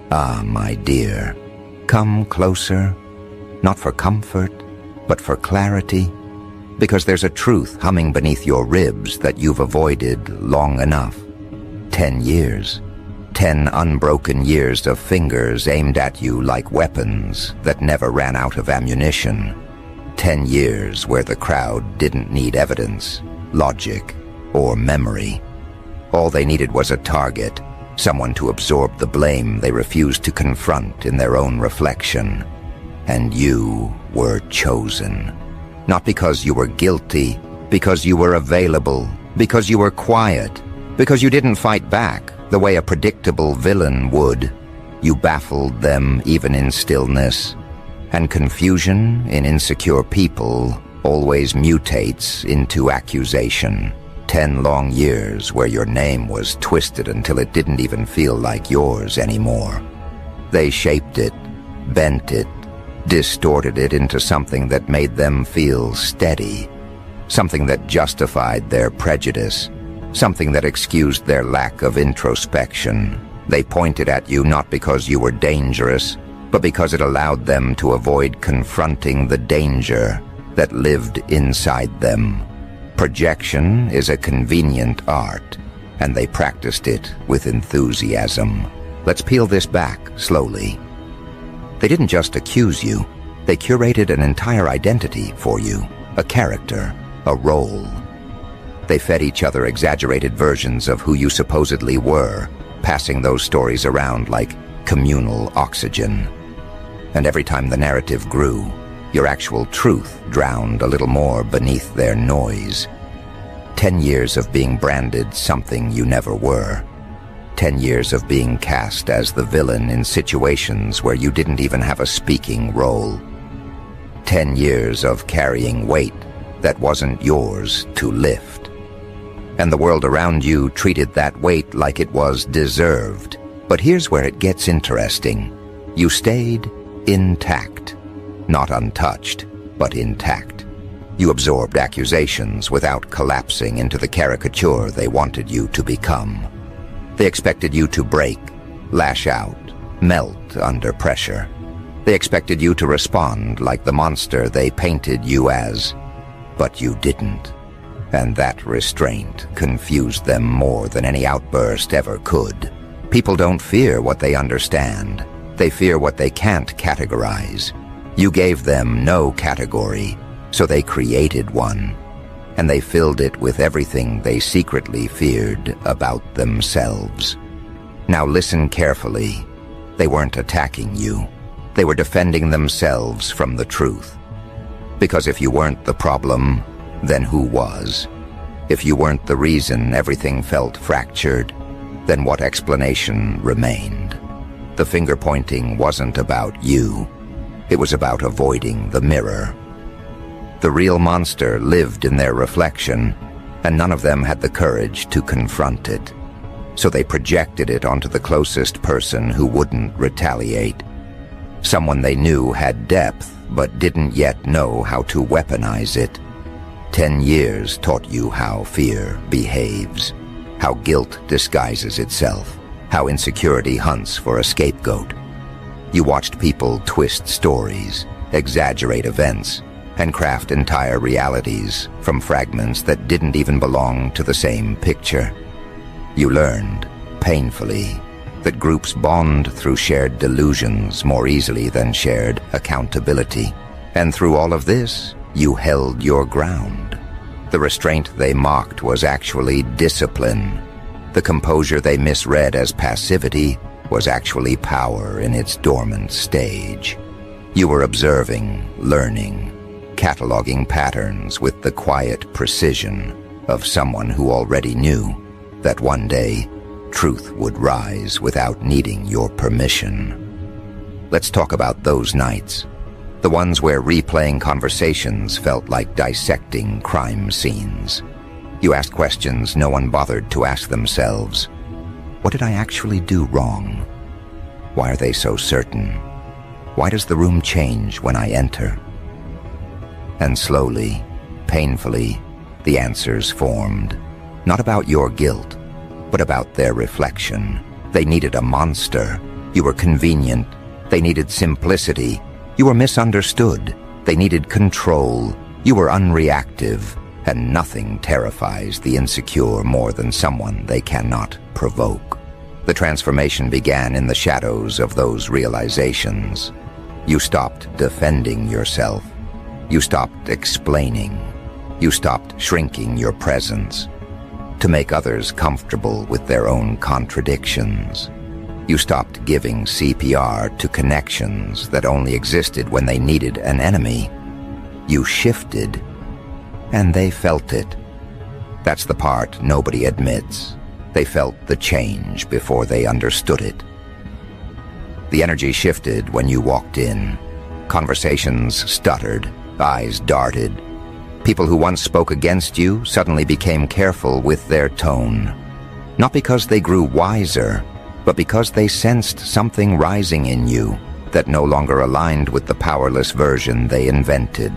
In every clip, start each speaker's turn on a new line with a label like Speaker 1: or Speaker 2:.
Speaker 1: Ah, my dear, come closer, not for comfort, but for clarity, because there's a truth humming beneath your ribs that you've avoided long enough. 10 years. 10 unbroken years of fingers aimed at you like weapons that never ran out of ammunition. 10 years where the crowd didn't need evidence, logic, or memory. All they needed was a target, someone to absorb the blame they refused to confront in their own reflection. And you were chosen. Not because you were guilty, because you were available, because you were quiet, because you didn't fight back the way a predictable villain would. You baffled them even in stillness. And confusion in insecure people always mutates into accusation. 10 long years where your name was twisted until it didn't even feel like yours anymore. They shaped it, bent it, distorted it into something that made them feel steady, something that justified their prejudice, something that excused their lack of introspection. They pointed at you not because you were dangerous, but because it allowed them to avoid confronting the danger that lived inside them. Projection is a convenient art, and they practiced it with enthusiasm. Let's peel this back slowly. They didn't just accuse you, they curated an entire identity for you, a character, a role. They fed each other exaggerated versions of who you supposedly were, passing those stories around like communal oxygen. And every time the narrative grew, your actual truth drowned a little more beneath their noise. 10 years of being branded something you never were. 10 years of being cast as the villain in situations where you didn't even have a speaking role. 10 years of carrying weight that wasn't yours to lift. And the world around you treated that weight like it was deserved. But here's where it gets interesting. You stayed intact. Not untouched, but intact. You absorbed accusations without collapsing into the caricature they wanted you to become. They expected you to break, lash out, melt under pressure. They expected you to respond like the monster they painted you as, but you didn't. And that restraint confused them more than any outburst ever could. People don't fear what they understand. They fear what they can't categorize. You gave them no category, so they created one, and they filled it with everything they secretly feared about themselves. Now listen carefully. They weren't attacking you. They were defending themselves from the truth. Because if you weren't the problem, then who was? If you weren't the reason everything felt fractured, then what explanation remained? The finger-pointing wasn't about you. It was about avoiding the mirror. The real monster lived in their reflection, and none of them had the courage to confront it. So they projected it onto the closest person who wouldn't retaliate. Someone they knew had depth, but didn't yet know how to weaponize it. 10 years taught you how fear behaves, how guilt disguises itself, how insecurity hunts for a scapegoat. You watched people twist stories, exaggerate events, and craft entire realities from fragments that didn't even belong to the same picture. You learned, painfully, that groups bond through shared delusions more easily than shared accountability. And through all of this, you held your ground. The restraint they mocked was actually discipline. The composure they misread as passivity was actually power in its dormant stage. You were observing, learning, cataloging patterns with the quiet precision of someone who already knew that one day truth would rise without needing your permission. Let's talk about those nights, the ones where replaying conversations felt like dissecting crime scenes. You asked questions no one bothered to ask themselves. What did I actually do wrong? Why are they so certain? Why does the room change when I enter? And slowly, painfully, the answers formed. Not about your guilt, but about their reflection. They needed a monster. You were convenient. They needed simplicity. You were misunderstood. They needed control. You were unreactive. And nothing terrifies the insecure more than someone they cannot provoke. The transformation began in the shadows of those realizations. You stopped defending yourself. You stopped explaining. You stopped shrinking your presence to make others comfortable with their own contradictions. You stopped giving CPR to connections that only existed when they needed an enemy. You shifted, and they felt it. That's the part nobody admits. They felt the change before they understood it. The energy shifted when you walked in. Conversations stuttered, eyes darted. People who once spoke against you suddenly became careful with their tone. Not because they grew wiser, but because they sensed something rising in you that no longer aligned with the powerless version they invented.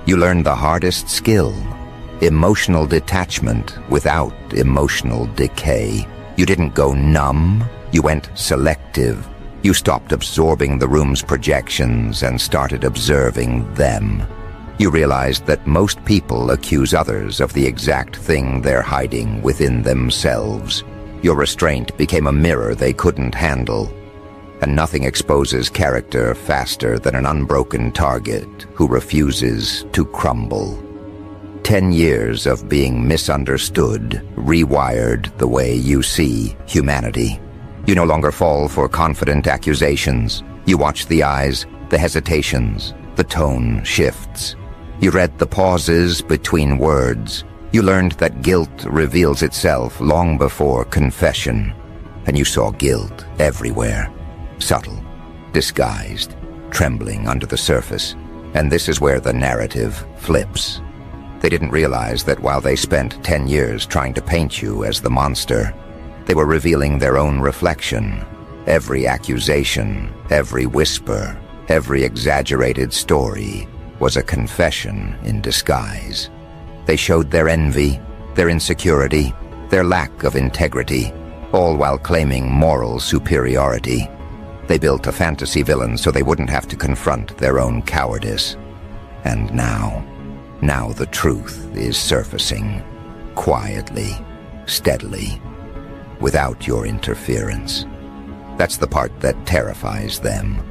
Speaker 1: You learned the hardest skill, emotional detachment without emotional decay. You didn't go numb, you went selective. You stopped absorbing the room's projections and started observing them. You realized that most people accuse others of the exact thing they're hiding within themselves. Your restraint became a mirror they couldn't handle. And nothing exposes character faster than an unbroken target who refuses to crumble. 10 years of being misunderstood rewired the way you see humanity. You no longer fall for confident accusations. You watch the eyes, the hesitations, the tone shifts. You read the pauses between words. You learned that guilt reveals itself long before confession. And you saw guilt everywhere. Subtle, disguised, trembling under the surface. And this is where the narrative flips. They didn't realize that while they spent 10 years trying to paint you as the monster, they were revealing their own reflection. Every accusation, every whisper, every exaggerated story was a confession in disguise. They showed their envy, their insecurity, their lack of integrity, all while claiming moral superiority. They built a fantasy villain so they wouldn't have to confront their own cowardice. And now the truth is surfacing, quietly, steadily, without your interference. That's the part that terrifies them.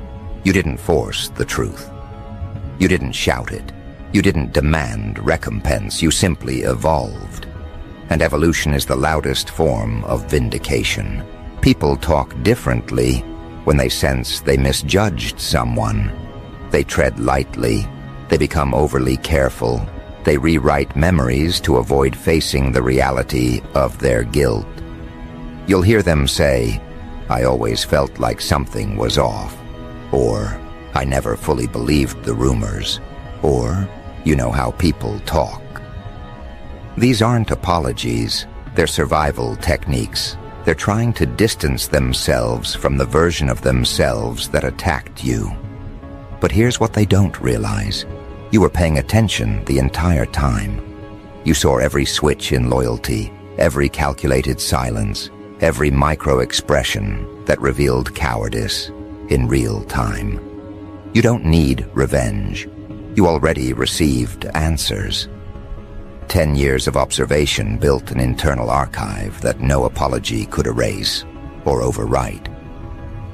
Speaker 1: You didn't force the truth. You didn't shout it. You didn't demand recompense. You simply evolved. And evolution is the loudest form of vindication. People talk differently when they sense they misjudged someone. They tread lightly. They become overly careful. They rewrite memories to avoid facing the reality of their guilt. You'll hear them say, "I always felt like something was off," or "I never fully believed the rumors," or "You know how people talk." These aren't apologies, they're survival techniques. They're trying to distance themselves from the version of themselves that attacked you. But here's what they don't realize. You were paying attention the entire time. You saw every switch in loyalty, every calculated silence, every micro-expression that revealed cowardice in real time. You don't need revenge. You already received answers. 10 years of observation built an internal archive that no apology could erase or overwrite.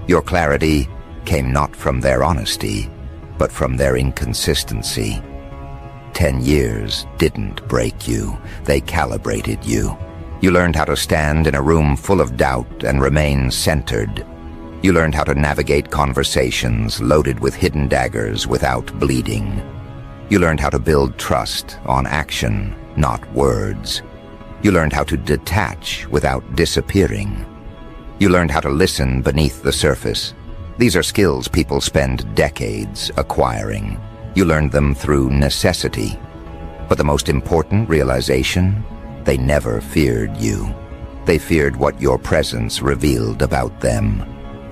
Speaker 1: Your clarity came not from their honesty, but from their inconsistency. 10 years didn't break you, they calibrated you. You learned how to stand in a room full of doubt and remain centered. You learned how to navigate conversations loaded with hidden daggers without bleeding. You learned how to build trust on action, not words. You learned how to detach without disappearing. You learned how to listen beneath the surface. These are skills people spend decades acquiring. You learned them through necessity. But the most important realization, they never feared you. They feared what your presence revealed about them.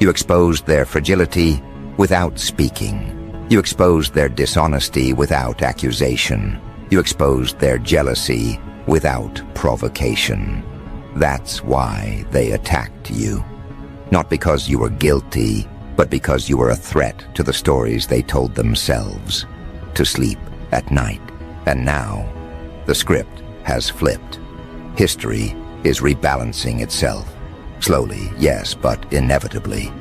Speaker 1: You exposed their fragility without speaking. You exposed their dishonesty without accusation. You exposed their jealousy without provocation. That's why they attacked you. Not because you were guilty, but because you were a threat to the stories they told themselves to sleep at night. And now, the script has flipped. History is rebalancing itself. Slowly, yes, but inevitably.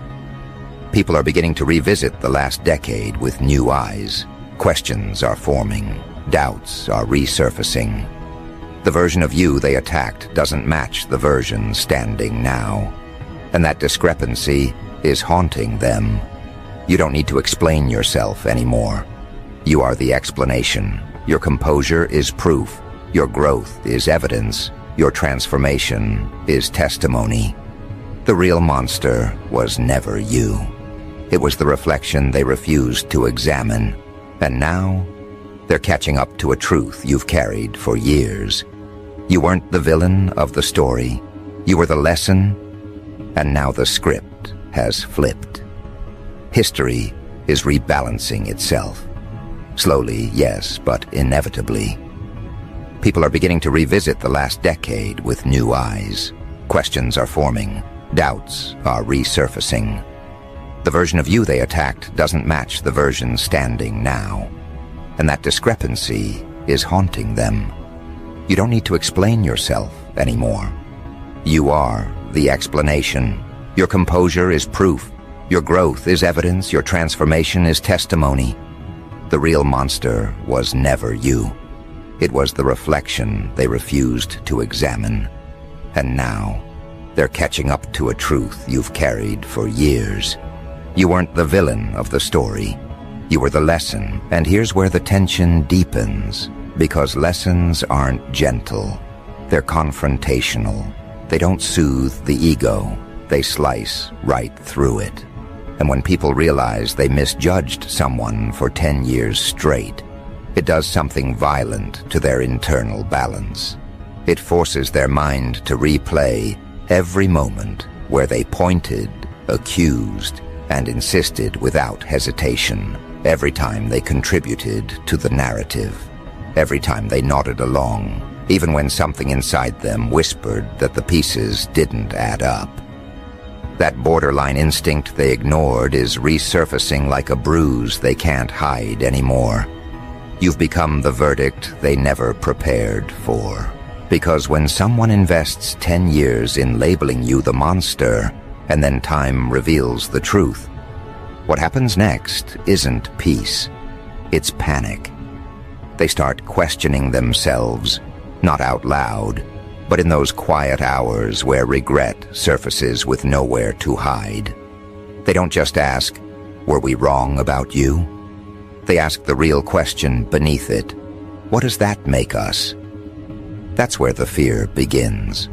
Speaker 1: People are beginning to revisit the last decade with new eyes. Questions are forming. Doubts are resurfacing. The version of you they attacked doesn't match the version standing now. And that discrepancy is haunting them. You don't need to explain yourself anymore. You are the explanation. Your composure is proof. Your growth is evidence. Your transformation is testimony. The real monster was never you. It was the reflection they refused to examine. And now, they're catching up to a truth you've carried for years. You weren't the villain of the story. You were the lesson, and now the script has flipped. History is rebalancing itself. Slowly, yes, but inevitably. People are beginning to revisit the last decade with new eyes. Questions are forming. Doubts are resurfacing. The version of you they attacked doesn't match the version standing now. And that discrepancy is haunting them. You don't need to explain yourself anymore. You are the explanation. Your composure is proof. Your growth is evidence. Your transformation is testimony. The real monster was never you. It was the reflection they refused to examine. And now, they're catching up to a truth you've carried for years. You weren't the villain of the story. You were the lesson, and here's where the tension deepens. Because lessons aren't gentle. They're confrontational. They don't soothe the ego. They slice right through it. And when people realize they misjudged someone for 10 years straight, it does something violent to their internal balance. It forces their mind to replay every moment where they pointed, accused, and insisted without hesitation. Every time they contributed to the narrative. Every time they nodded along, even when something inside them whispered that the pieces didn't add up. That borderline instinct they ignored is resurfacing like a bruise they can't hide anymore. You've become the verdict they never prepared for. Because when someone invests 10 years in labeling you the monster, and then time reveals the truth, what happens next isn't peace, it's panic. They start questioning themselves, not out loud, but in those quiet hours where regret surfaces with nowhere to hide. They don't just ask, "Were we wrong about you?" They ask the real question beneath it, "What does that make us?" That's where the fear begins.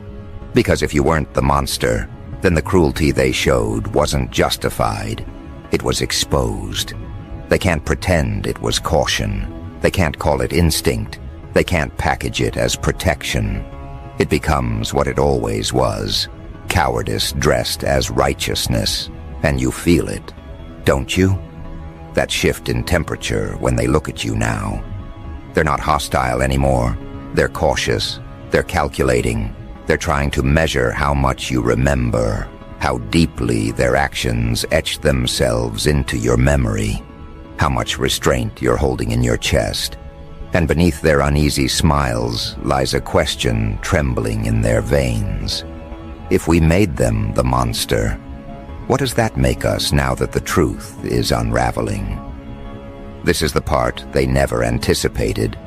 Speaker 1: Because if you weren't the monster, then the cruelty they showed wasn't justified. It was exposed. They can't pretend it was caution. They can't call it instinct. They can't package it as protection. It becomes what it always was, cowardice dressed as righteousness. And you feel it, don't you? That shift in temperature when they look at you now. They're not hostile anymore. They're cautious. They're calculating. They're trying to measure how much you remember, how deeply their actions etch themselves into your memory, how much restraint you're holding in your chest. And beneath their uneasy smiles lies a question trembling in their veins. If we made them the monster, what does that make us now that the truth is unraveling? This is the part they never anticipated,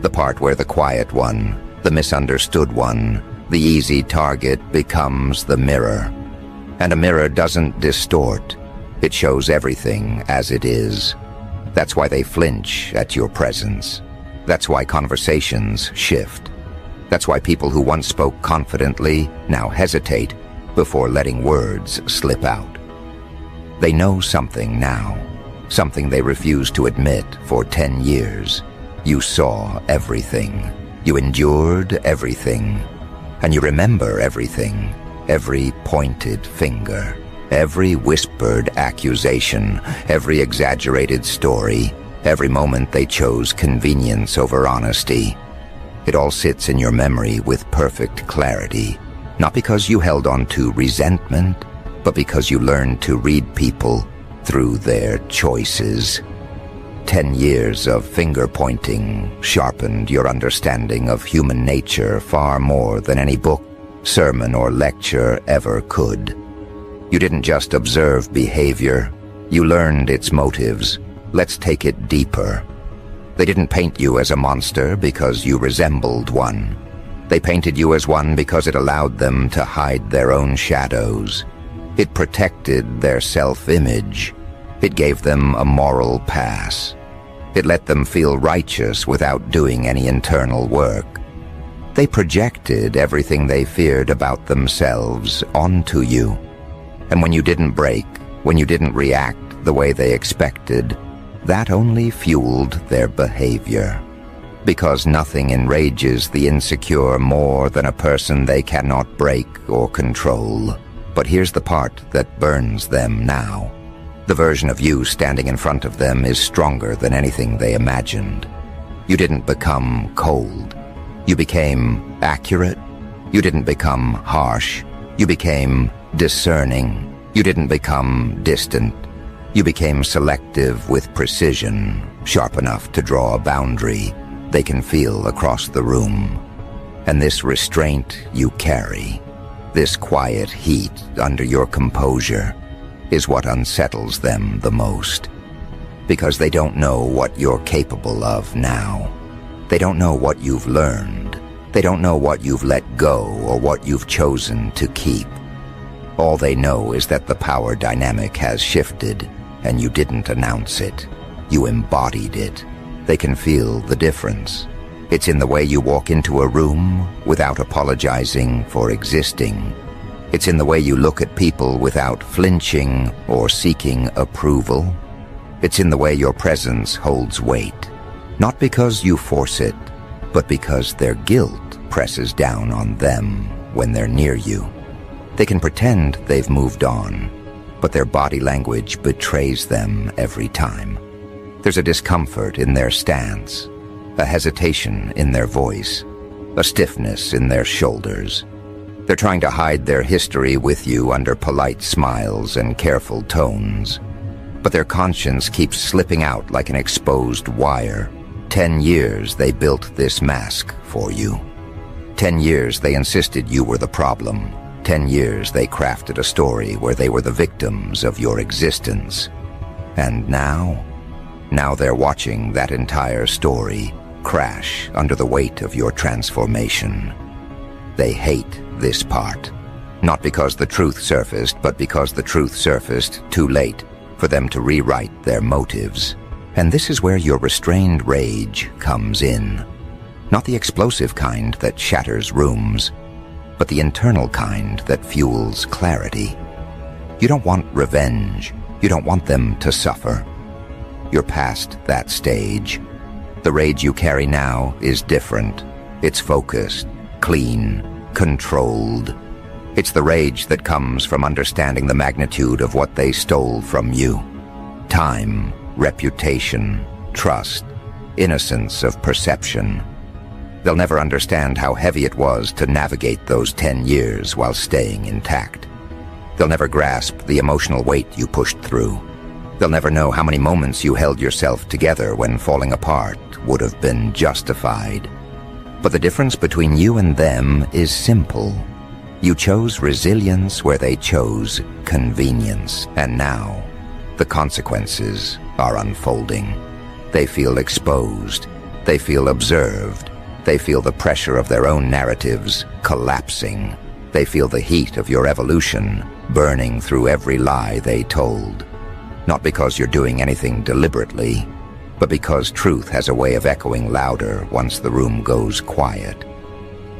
Speaker 1: the part where the quiet one, the misunderstood one, the easy target becomes the mirror. And a mirror doesn't distort. It shows everything as it is. That's why they flinch at your presence. That's why conversations shift. That's why people who once spoke confidently now hesitate before letting words slip out. They know something now, something they refused to admit for 10 years. You saw everything. You endured everything. And you remember everything. Every pointed finger, every whispered accusation, every exaggerated story, every moment they chose convenience over honesty. It all sits in your memory with perfect clarity, not because you held on to resentment, but because you learned to read people through their choices. 10 years of finger-pointing sharpened your understanding of human nature far more than any book, sermon, or lecture ever could. You didn't just observe behavior, you learned its motives. Let's take it deeper. They didn't paint you as a monster because you resembled one. They painted you as one because it allowed them to hide their own shadows. It protected their self-image. It gave them a moral pass. It let them feel righteous without doing any internal work. They projected everything they feared about themselves onto you. And when you didn't break, when you didn't react the way they expected, that only fueled their behavior. Because nothing enrages the insecure more than a person they cannot break or control. But here's the part that burns them now. The version of you standing in front of them is stronger than anything they imagined. You didn't become cold. You became accurate. You didn't become harsh. You became discerning. You didn't become distant. You became selective with precision, sharp enough to draw a boundary they can feel across the room. And this restraint you carry, this quiet heat under your composure, is what unsettles them the most. Because they don't know what you're capable of now. They don't know what you've learned. They don't know what you've let go or what you've chosen to keep. All they know is that the power dynamic has shifted, and you didn't announce it. You embodied it. They can feel the difference. It's in the way you walk into a room without apologizing for existing. It's in the way you look at people without flinching or seeking approval. It's in the way your presence holds weight. Not because you force it, but because their guilt presses down on them when they're near you. They can pretend they've moved on, but their body language betrays them every time. There's a discomfort in their stance, a hesitation in their voice, a stiffness in their shoulders. They're trying to hide their history with you under polite smiles and careful tones, but their conscience keeps slipping out like an exposed wire. 10 years they built this mask for you. 10 years they insisted you were the problem. 10 years they crafted a story where they were the victims of your existence. And now they're watching that entire story crash under the weight of your transformation. They hate this part. Not because the truth surfaced, but because the truth surfaced too late for them to rewrite their motives. And this is where your restrained rage comes in. Not the explosive kind that shatters rooms, but the internal kind that fuels clarity. You don't want revenge. You don't want them to suffer. You're past that stage. The rage you carry now is different. It's focused, clean, controlled. It's the rage that comes from understanding the magnitude of what they stole from you. Time, reputation, trust, innocence of perception. They'll never understand how heavy it was to navigate those 10 years while staying intact. They'll never grasp the emotional weight you pushed through. They'll never know how many moments you held yourself together when falling apart would have been justified. But the difference between you and them is simple. You chose resilience where they chose convenience, and now the consequences are unfolding. They feel exposed. They feel observed. They feel the pressure of their own narratives collapsing. They feel the heat of your evolution burning through every lie they told. Not because you're doing anything deliberately, but because truth has a way of echoing louder once the room goes quiet.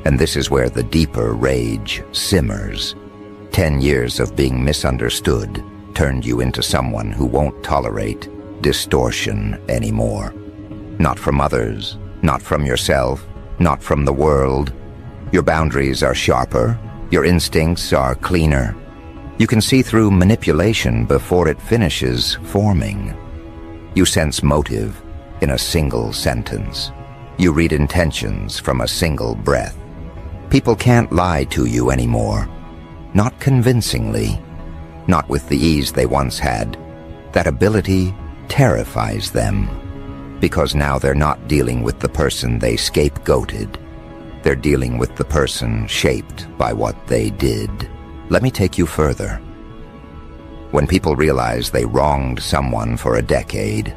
Speaker 1: And this is where the deeper rage simmers. 10 years of being misunderstood turned you into someone who won't tolerate distortion anymore. Not from others, not from yourself, not from the world. Your boundaries are sharper. Your instincts are cleaner. You can see through manipulation before it finishes forming. You sense motive in a single sentence. You read intentions from a single breath. People can't lie to you anymore. Not convincingly. Not with the ease they once had. That ability terrifies them, because now they're not dealing with the person they scapegoated. They're dealing with the person shaped by what they did. Let me take you further. When people realize they wronged someone for a decade,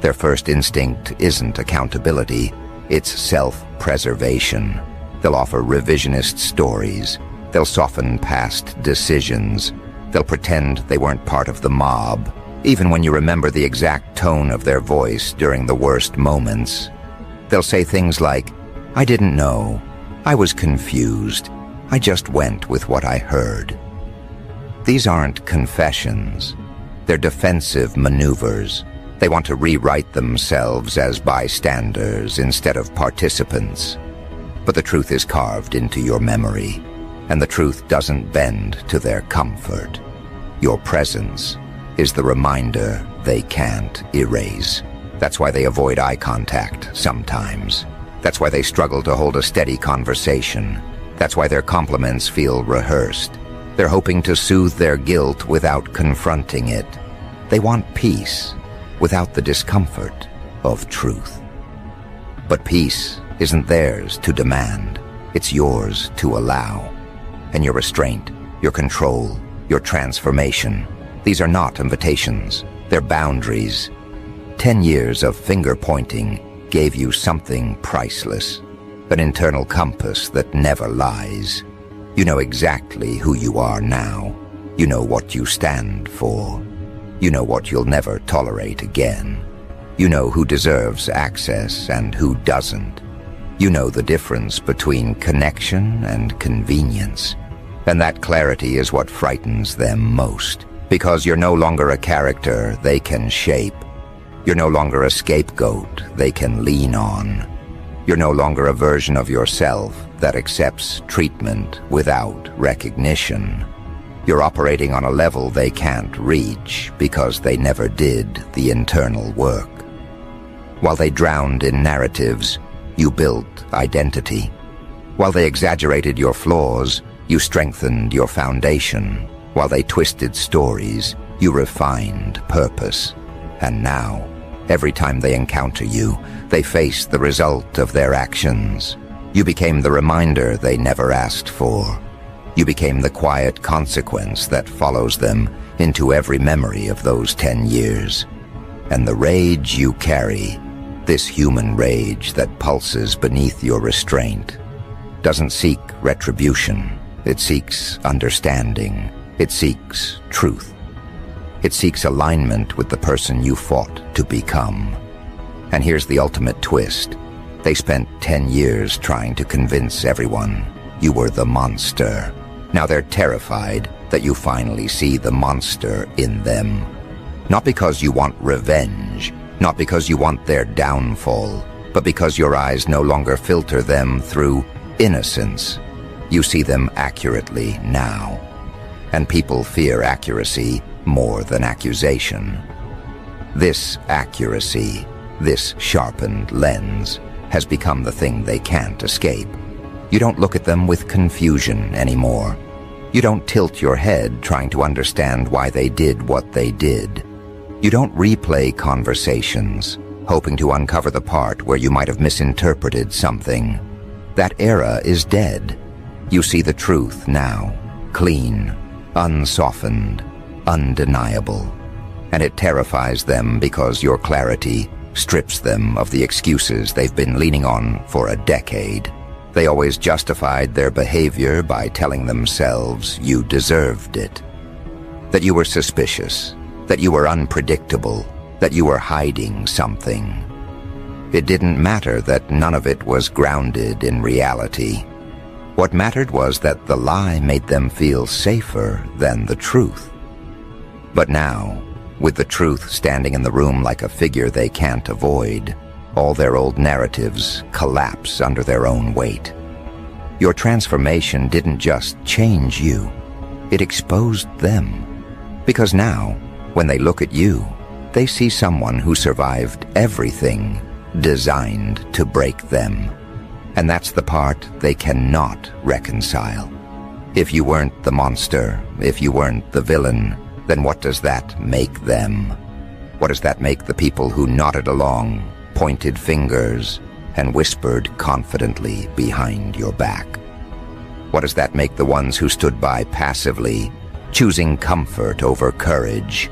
Speaker 1: their first instinct isn't accountability, it's self-preservation. They'll offer revisionist stories. They'll soften past decisions. They'll pretend they weren't part of the mob, even when you remember the exact tone of their voice during the worst moments. They'll say things like, "I didn't know. I was confused. I just went with what I heard." These aren't confessions. They're defensive maneuvers. They want to rewrite themselves as bystanders instead of participants. But the truth is carved into your memory, and the truth doesn't bend to their comfort. Your presence is the reminder they can't erase. That's why they avoid eye contact sometimes. That's why they struggle to hold a steady conversation. That's why their compliments feel rehearsed. They're hoping to soothe their guilt without confronting it. They want peace without the discomfort of truth. But peace isn't theirs to demand. It's yours to allow. And your restraint, your control, your transformation, these are not invitations. They're boundaries. 10 years of finger-pointing gave you something priceless, an internal compass that never lies. You know exactly who you are now. You know what you stand for. You know what you'll never tolerate again. You know who deserves access and who doesn't. You know the difference between connection and convenience. And that clarity is what frightens them most, because you're no longer a character they can shape. You're no longer a scapegoat they can lean on. You're no longer a version of yourself that accepts treatment without recognition. You're operating on a level they can't reach because they never did the internal work. While they drowned in narratives, you built identity. While they exaggerated your flaws, you strengthened your foundation. While they twisted stories, you refined purpose. And now, every time they encounter you, they face the result of their actions. You became the reminder they never asked for. You became the quiet consequence that follows them into every memory of those 10 years. And the rage you carry, this human rage that pulses beneath your restraint, doesn't seek retribution. It seeks understanding. It seeks truth. It seeks alignment with the person you fought to become. And here's the ultimate twist. They spent 10 years trying to convince everyone you were the monster. Now they're terrified that you finally see the monster in them. Not because you want revenge, not because you want their downfall, but because your eyes no longer filter them through innocence. You see them accurately now. And people fear accuracy more than accusation. This accuracy, this sharpened lens, has become the thing they can't escape. You don't look at them with confusion anymore. You don't tilt your head trying to understand why they did what they did. You don't replay conversations, hoping to uncover the part where you might have misinterpreted something. That era is dead. You see the truth now, clean, unsoftened, undeniable. And it terrifies them because your clarity strips them of the excuses they've been leaning on for a decade. They always justified their behavior by telling themselves you deserved it. That you were suspicious, that you were unpredictable, that you were hiding something. It didn't matter that none of it was grounded in reality. What mattered was that the lie made them feel safer than the truth. But now, with the truth standing in the room like a figure they can't avoid, all their old narratives collapse under their own weight. Your transformation didn't just change you, it exposed them. Because now, when they look at you, they see someone who survived everything designed to break them. And that's the part they cannot reconcile. If you weren't the monster, if you weren't the villain, then what does that make them? What does that make the people who nodded along, pointed fingers, and whispered confidently behind your back? What does that make the ones who stood by passively, choosing comfort over courage?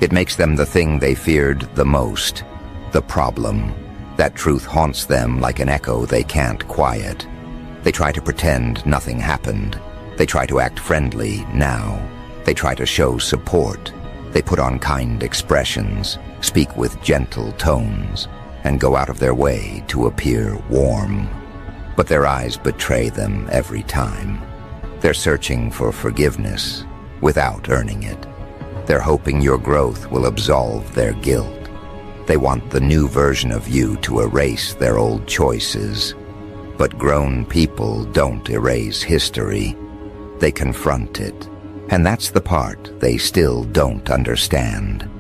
Speaker 1: It makes them the thing they feared the most, the problem. That truth haunts them like an echo they can't quiet. They try to pretend nothing happened. They try to act friendly now. They try to show support. They put on kind expressions, speak with gentle tones, and go out of their way to appear warm. But their eyes betray them every time. They're searching for forgiveness without earning it. They're hoping your growth will absolve their guilt. They want the new version of you to erase their old choices. But grown people don't erase history. They confront it. And that's the part they still don't understand.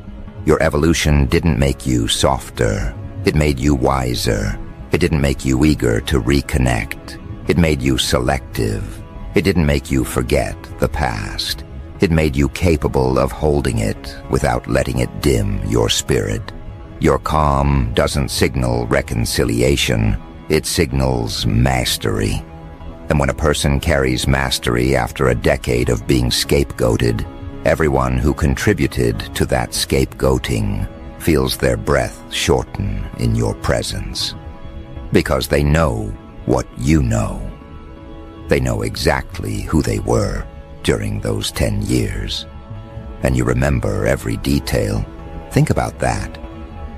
Speaker 1: Your evolution didn't make you softer. It made you wiser. It didn't make you eager to reconnect. It made you selective. It didn't make you forget the past. It made you capable of holding it without letting it dim your spirit. Your calm doesn't signal reconciliation. It signals mastery. And when a person carries mastery after a decade of being scapegoated, everyone who contributed to that scapegoating feels their breath shorten in your presence. Because they know what you know. They know exactly who they were during those 10 years. And you remember every detail. Think about that.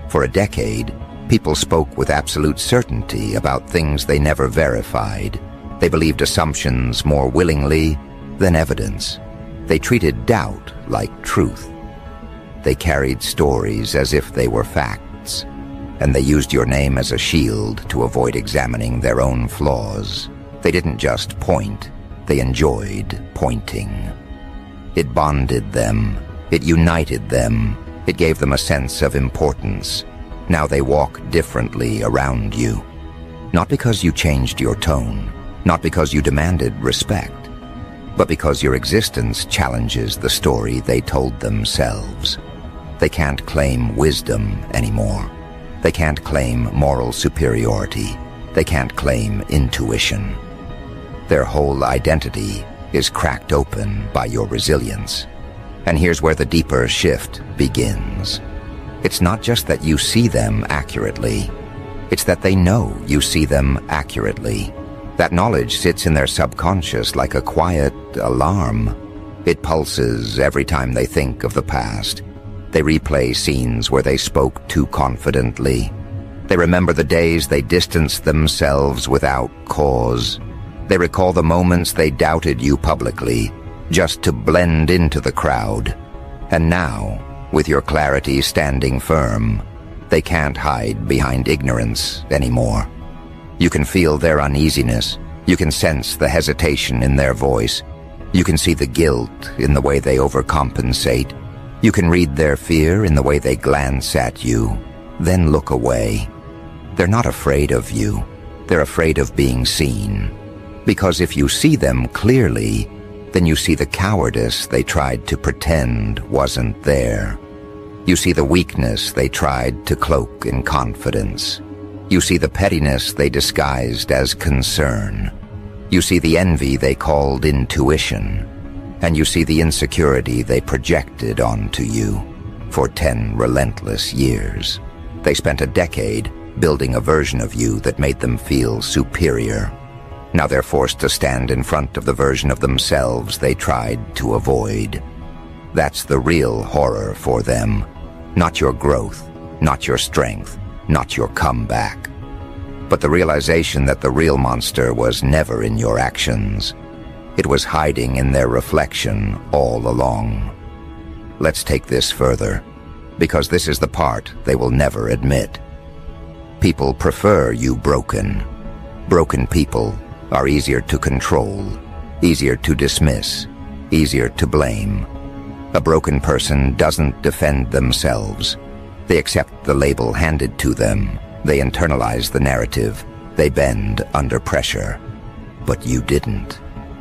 Speaker 1: For a decade, people spoke with absolute certainty about things they never verified. They believed assumptions more willingly than evidence. They treated doubt like truth. They carried stories as if they were facts, and they used your name as a shield to avoid examining their own flaws. They didn't just point, they enjoyed pointing. It bonded them, it united them, it gave them a sense of importance. Now they walk differently around you. Not because you changed your tone, not because you demanded respect, but because your existence challenges the story they told themselves. They can't claim wisdom anymore. They can't claim moral superiority. They can't claim intuition. Their whole identity is cracked open by your resilience. And here's where the deeper shift begins. It's not just that you see them accurately. It's that they know you see them accurately. That knowledge sits in their subconscious like a quiet alarm. It pulses every time they think of the past. They replay scenes where they spoke too confidently. They remember the days they distanced themselves without cause. They recall the moments they doubted you publicly, just to blend into the crowd. And now, with your clarity standing firm, they can't hide behind ignorance anymore. You can feel their uneasiness. You can sense the hesitation in their voice. You can see the guilt in the way they overcompensate. You can read their fear in the way they glance at you, then look away. They're not afraid of you. They're afraid of being seen. Because if you see them clearly, then you see the cowardice they tried to pretend wasn't there. You see the weakness they tried to cloak in confidence. You see the pettiness they disguised as concern. You see the envy they called intuition. And you see the insecurity they projected onto you for 10 relentless years. They spent a decade building a version of you that made them feel superior. Now they're forced to stand in front of the version of themselves they tried to avoid. That's the real horror for them. Not your growth, not your strength, not your comeback. But the realization that the real monster was never in your actions. It was hiding in their reflection all along. Let's take this further, because this is the part they will never admit. People prefer you broken. Broken people are easier to control, easier to dismiss, easier to blame. A broken person doesn't defend themselves. They accept the label handed to them. They internalize the narrative. They bend under pressure. But you didn't.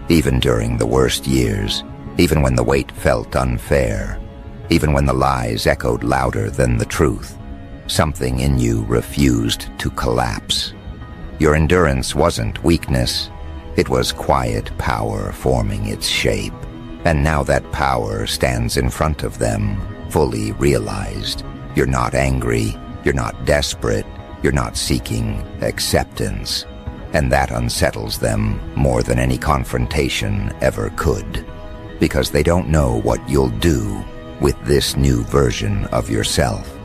Speaker 1: Even during the worst years, even when the weight felt unfair, Even when the lies echoed louder than the truth, something in you refused to collapse. Your endurance wasn't weakness, it was quiet power forming its shape. And now that power stands in front of them, fully realized. You're not angry, you're not desperate, you're not seeking acceptance. And that unsettles them more than any confrontation ever could. Because they don't know what you'll do with this new version of yourself.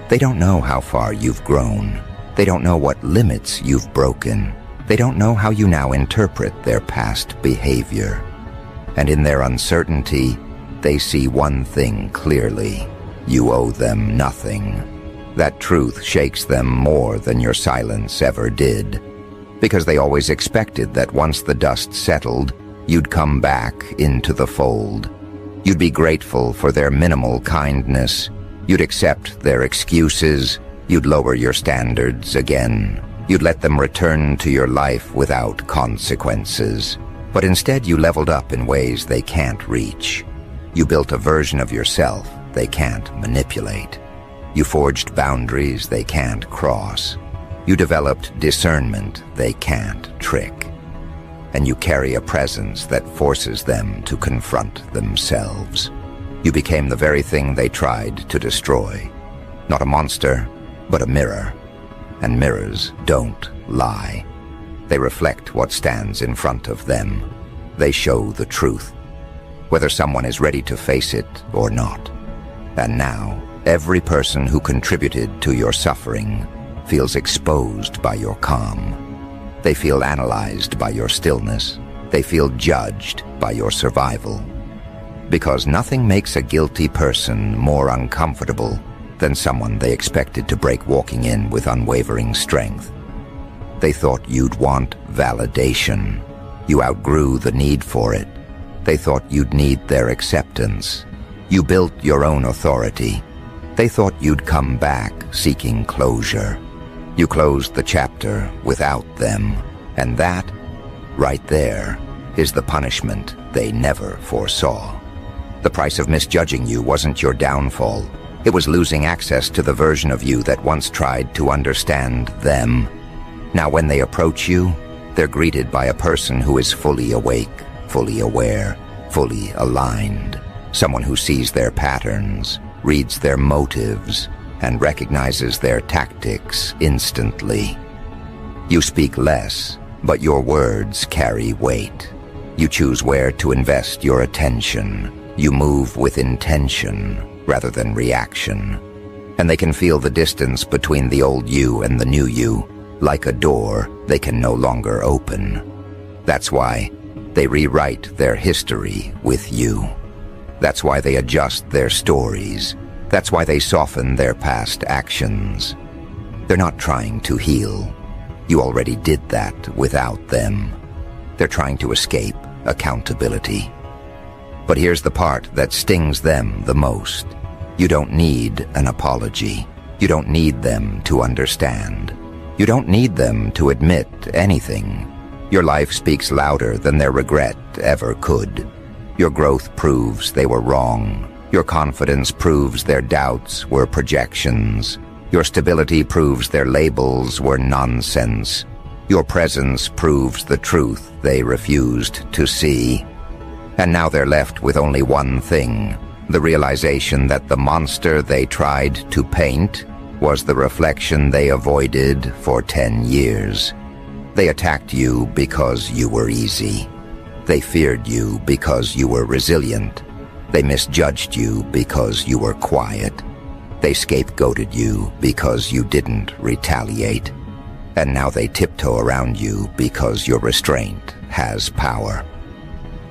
Speaker 1: They don't know how far you've grown. They don't know what limits you've broken. They don't know how you now interpret their past behavior. And in their uncertainty, they see one thing clearly. You owe them nothing. That truth shakes them more than your silence ever did. Because they always expected that once the dust settled, you'd come back into the fold. You'd be grateful for their minimal kindness. You'd accept their excuses. You'd lower your standards again. You'd let them return to your life without consequences. But instead you leveled up in ways they can't reach. You built a version of yourself they can't manipulate. You forged boundaries they can't cross. You developed discernment they can't trick. And you carry a presence that forces them to confront themselves. You became the very thing they tried to destroy. Not a monster, but a mirror. And mirrors don't lie. They reflect what stands in front of them. They show the truth, whether someone is ready to face it or not. And now, every person who contributed to your suffering feels exposed by your calm. They feel analyzed by your stillness. They feel judged by your survival. Because nothing makes a guilty person more uncomfortable than someone they expected to break walking in with unwavering strength. They thought you'd want validation. You outgrew the need for it. They thought you'd need their acceptance. You built your own authority. They thought you'd come back seeking closure. You closed the chapter without them, and that, right there, is the punishment they never foresaw. The price of misjudging you wasn't your downfall. It was losing access to the version of you that once tried to understand them. Now when they approach you, they're greeted by a person who is fully awake, fully aware, fully aligned. Someone who sees their patterns, reads their motives, and recognizes their tactics instantly. You speak less, but your words carry weight. You choose where to invest your attention. You move with intention rather than reaction. And they can feel the distance between the old you and the new you, like a door they can no longer open. That's why they rewrite their history with you. That's why they adjust their stories. That's why they soften their past actions. They're not trying to heal. You already did that without them. They're trying to escape accountability. But here's the part that stings them the most. You don't need an apology. You don't need them to understand. You don't need them to admit anything. Your life speaks louder than their regret ever could. Your growth proves they were wrong. Your confidence proves their doubts were projections. Your stability proves their labels were nonsense. Your presence proves the truth they refused to see. And now they're left with only one thing, the realization that the monster they tried to paint was the reflection they avoided for 10 years. They attacked you because you were easy. They feared you because you were resilient. They misjudged you because you were quiet. They scapegoated you because you didn't retaliate. And now they tiptoe around you because your restraint has power.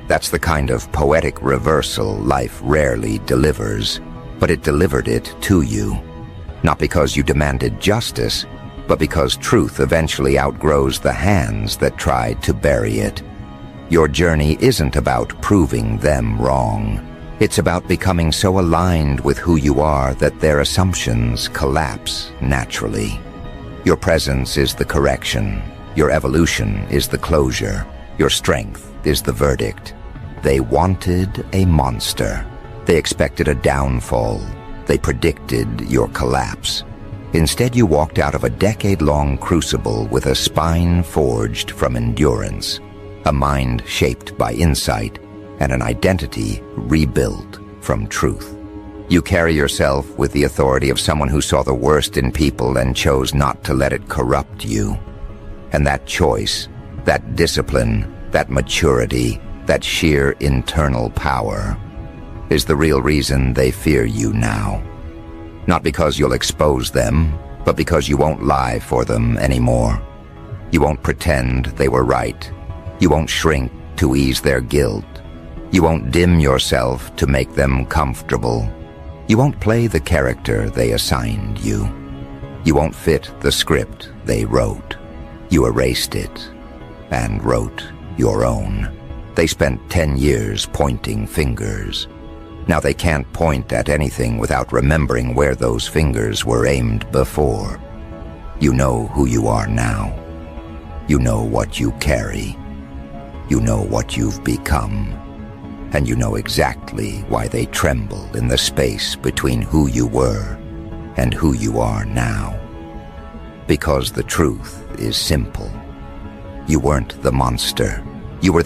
Speaker 1: That's the kind of poetic reversal life rarely delivers, but it delivered it to you. Not because you demanded justice, but because truth eventually outgrows the hands that tried to bury it. Your journey isn't about proving them wrong. It's about becoming so aligned with who you are that their assumptions collapse naturally. Your presence is the correction. Your evolution is the closure. Your strength is the verdict. They wanted a monster. They expected a downfall. They predicted your collapse. Instead, you walked out of a decade-long crucible with a spine forged from endurance, a mind shaped by insight, and an identity rebuilt from truth. You carry yourself with the authority of someone who saw the worst in people and chose not to let it corrupt you. And that choice, that discipline, that maturity, that sheer internal power is the real reason they fear you now. Not because you'll expose them, but because you won't lie for them anymore. You won't pretend they were right. You won't shrink to ease their guilt. You won't dim yourself to make them comfortable. You won't play the character they assigned you. You won't fit the script they wrote. You erased it and wrote your own. They spent 10 years pointing fingers. Now they can't point at anything without remembering where those fingers were aimed before. You know who you are now. You know what you carry. You know what you've become. And you know exactly why they tremble in the space between who you were and who you are now. Because the truth is simple. You weren't the monster. You were the